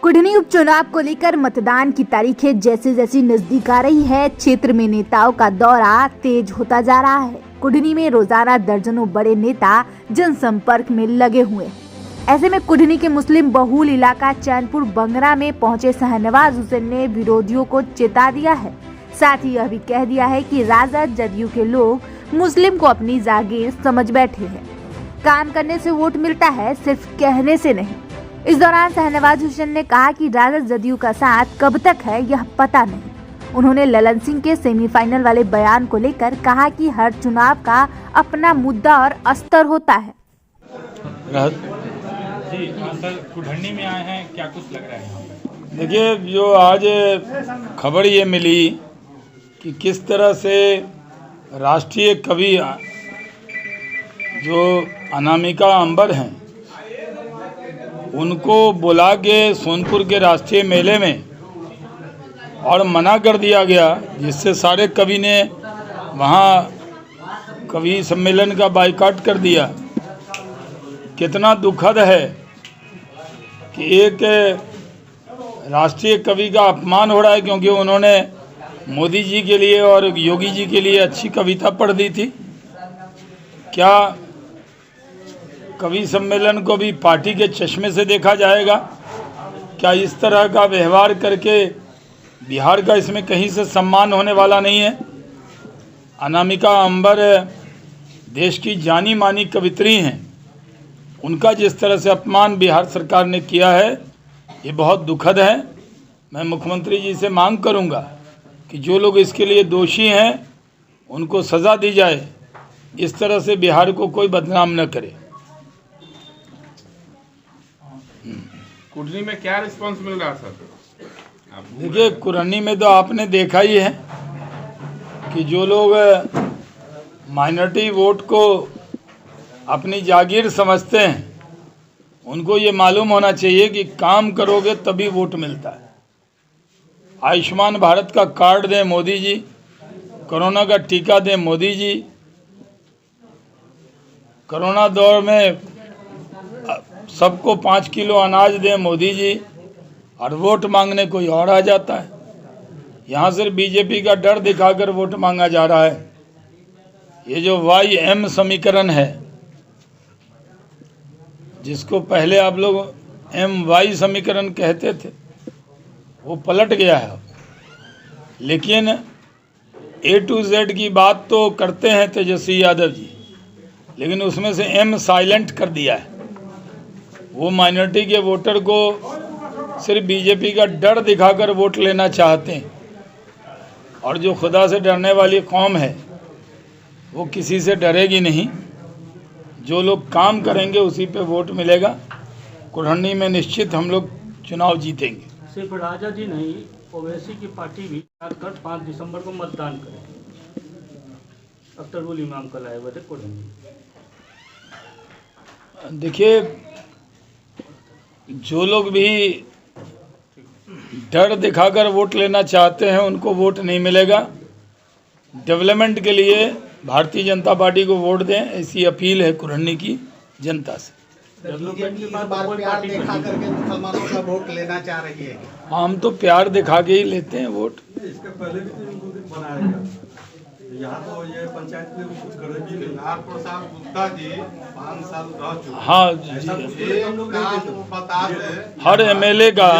कुढ़नी उपचुनाव को लेकर मतदान की तारीखें जैसे जैसी नजदीक आ रही है, क्षेत्र में नेताओं का दौरा तेज होता जा रहा है। कुढ़नी में रोजाना दर्जनों बड़े नेता जनसंपर्क में लगे हुए हैं। ऐसे में कुढ़नी के मुस्लिम बहुल इलाका चैनपुर बंगरा में पहुंचे शाहनवाज हुसैन ने विरोधियों को चेता दिया है। साथ ही यह भी कह दिया है कि राजद जदयू के लोग मुस्लिम को अपनी जागीर समझ बैठे हैं। काम करने से वोट मिलता है, सिर्फ कहने से नहीं। इस दौरान शाहनवाज हुसैन ने कहा कि राजद जदयू का साथ कब तक है यह पता नहीं। उन्होंने ललन सिंह के सेमीफाइनल वाले बयान को लेकर कहा कि हर चुनाव का अपना मुद्दा और अस्तर होता है। जी सर, कुढ़नी में आए हैं, क्या कुछ लग रहा है? देखिए, जो आज खबर ये मिली कि किस तरह से राष्ट्रीय कवि जो अनामिका अंबर हैं उनको बुला के सोनपुर के राष्ट्रीय मेले में और मना कर दिया गया, जिससे सारे कवि ने वहाँ कवि सम्मेलन का बाइकाट कर दिया। कितना दुखद है कि एक राष्ट्रीय कवि का अपमान हो रहा है, क्योंकि उन्होंने मोदी जी के लिए और योगी जी के लिए अच्छी कविता पढ़ दी थी। क्या कवि सम्मेलन को भी पार्टी के चश्मे से देखा जाएगा? क्या इस तरह का व्यवहार करके बिहार का इसमें कहीं से सम्मान होने वाला नहीं है? अनामिका अंबर देश की जानी मानी कवित्री हैं, उनका जिस तरह से अपमान बिहार सरकार ने किया है ये बहुत दुखद है। मैं मुख्यमंत्री जी से मांग करूंगा कि जो लोग इसके लिए दोषी हैं उनको सज़ा दी जाए। इस तरह से बिहार को कोई बदनाम न करे। कुढ़नी में क्या रिस्पांस मिल रहा सर? देखिए, कुढ़नी में तो आपने देखा ही है कि जो लोग माइनॉरिटी वोट को अपनी जागीर समझते हैं उनको ये मालूम होना चाहिए कि काम करोगे तभी वोट मिलता है। आयुष्मान भारत का कार्ड दें मोदी जी, कोरोना का टीका दें मोदी जी, कोरोना दौर में सबको 5 किलो अनाज दें मोदी जी, और वोट मांगने कोई और आ जाता है। यहाँ सिर्फ बीजेपी का डर दिखाकर वोट मांगा जा रहा है। ये जो YM समीकरण है, जिसको पहले आप लोग MY समीकरण कहते थे, वो पलट गया है। लेकिन A to Z की बात तो करते हैं तेजस्वी यादव जी, लेकिन उसमें से M साइलेंट कर दिया है। वो माइनॉरिटी के वोटर को सिर्फ बीजेपी का डर दिखाकर वोट लेना चाहते हैं, और जो खुदा से डरने वाली कौम है वो किसी से डरेगी नहीं। जो लोग काम करेंगे उसी पे वोट मिलेगा। कुढ़नी में निश्चित हम लोग चुनाव जीतेंगे। सिर्फ राजद ही नहीं, ओवैसी की पार्टी भी कर 5 दिसंबर को मतदान करेगी। अख्तरुल इमाम कल आए हुए थे कुढ़नी। देखिए, जो लोग भी डर दिखाकर वोट लेना चाहते हैं उनको वोट नहीं मिलेगा। डेवलपमेंट के लिए भारतीय जनता पार्टी को वोट दें, ऐसी अपील है कुढ़नी की जनता से। डेवलपमेंट के बाद कोई प्यार पार्टी दिखा करके मुसलमानों का वोट लेना चाह रही है। हम तो प्यार दिखा के ही लेते हैं वोट। इसके पहले भी तो इनको बनाया गया। यहाँ तो ये पंचायत में कुछ करे भी नहीं। लाल प्रसाद गुप्ता जी 5 साल रह चुके। हाँ ऐसा जी, कुछ नहीं, हम लोग नहीं काम देते। बता दें। हर MLA का,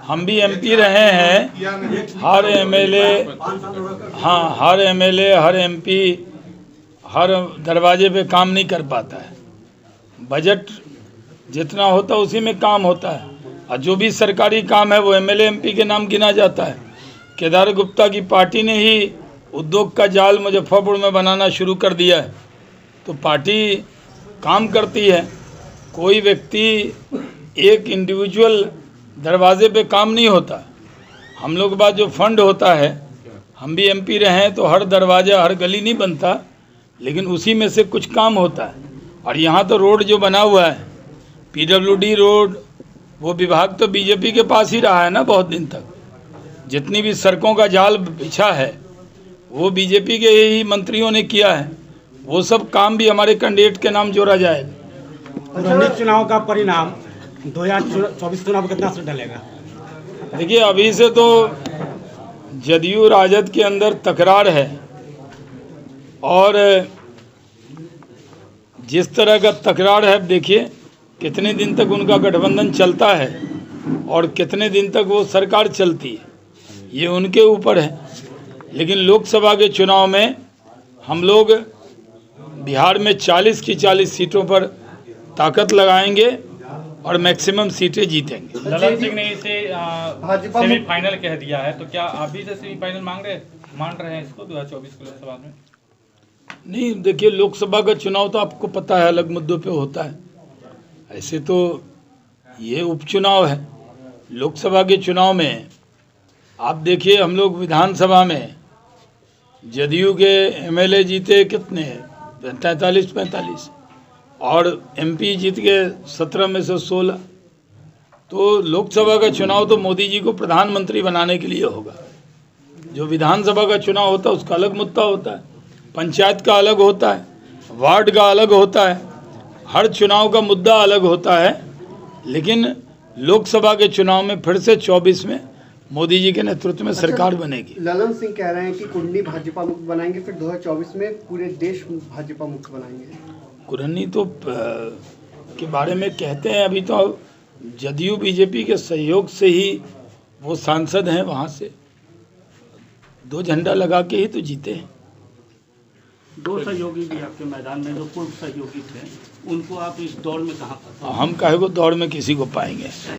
हम भी MP रहे हैं, हर MLA, 5 साल हो रहा है। हाँ, हर MLA हर MP हर दरवाजे पे काम नहीं कर पाता है। बजट जितना होता है उसी में काम होता है, और जो भी सरकारी काम है वो MLA MP के नाम गिना जाता है। केदार गुप्ता की पार्टी ने ही उद्योग का जाल मुजफ्फरपुर में बनाना शुरू कर दिया है। तो पार्टी काम करती है। कोई व्यक्ति, एक इंडिविजुअल दरवाजे पे काम नहीं होता। हम लोग के पास जो फंड होता है, हम भी MP रहे हैं, तो हर दरवाज़ा हर गली नहीं बनता, लेकिन उसी में से कुछ काम होता है। और यहाँ तो रोड जो बना हुआ है, PWD रोड, वो विभाग तो बीजेपी के पास ही रहा है ना बहुत दिन तक। जितनी भी सड़कों का जाल बिछा है वो बीजेपी के ही मंत्रियों ने किया है। वो सब काम भी हमारे कैंडिडेट के नाम जोड़ा जाएगा। कुढ़नी चुनाव का परिणाम 2024 चुनाव कितना असर डालेगा? देखिए, अभी से तो जदयू राजद के अंदर तकरार है और जिस तरह का तकरार है, देखिए कितने दिन तक उनका गठबंधन चलता है और कितने दिन तक वो सरकार चलती है, ये उनके ऊपर है। लेकिन लोकसभा के चुनाव में हम लोग बिहार में 40 की 40 सीटों पर ताकत लगाएंगे और मैक्सिमम सीटें जीतेंगे। ललन सिंह ने इसे सेमीफाइनल कह दिया है, तो क्या आप भी इसे सेमीफाइनल मान रहे हैं इसको 2024 के लोकसभा में? नहीं, देखिए लोकसभा का चुनाव तो आपको पता है अलग मुद्दों पे होता है, ऐसे तो ये उपचुनाव है। लोकसभा के चुनाव में आप देखिए, हम लोग विधानसभा में जदयू के एमएलए जीते कितने, 43 और एमपी जीत गए 17 में से 16। तो लोकसभा का चुनाव तो मोदी जी को प्रधानमंत्री बनाने के लिए होगा। जो विधानसभा का चुनाव होता है उसका अलग मुद्दा होता है, पंचायत का अलग होता है, वार्ड का अलग होता है, हर चुनाव का मुद्दा अलग होता है। लेकिन लोकसभा के चुनाव में फिर से 24 में मोदी जी के नेतृत्व में सरकार बनेगी। ललन सिंह कह रहे हैं कि कुंडली भाजपा मुक्त बनाएंगे, फिर 2024 में पूरे देश भाजपा मुक्त बनाएंगे। कुरनी तो के बारे में कहते हैं, अभी तो जदयू बीजेपी के सहयोग से ही वो सांसद हैं, वहाँ से 2 झंडा लगा के ही तो जीते हैं। 2 सहयोगी भी आपके मैदान में जो पूर्व सहयोगी थे, उनको आप इस दौड़ में कहाँ पर? हम काहे को दौड़ में किसी को पाएंगे।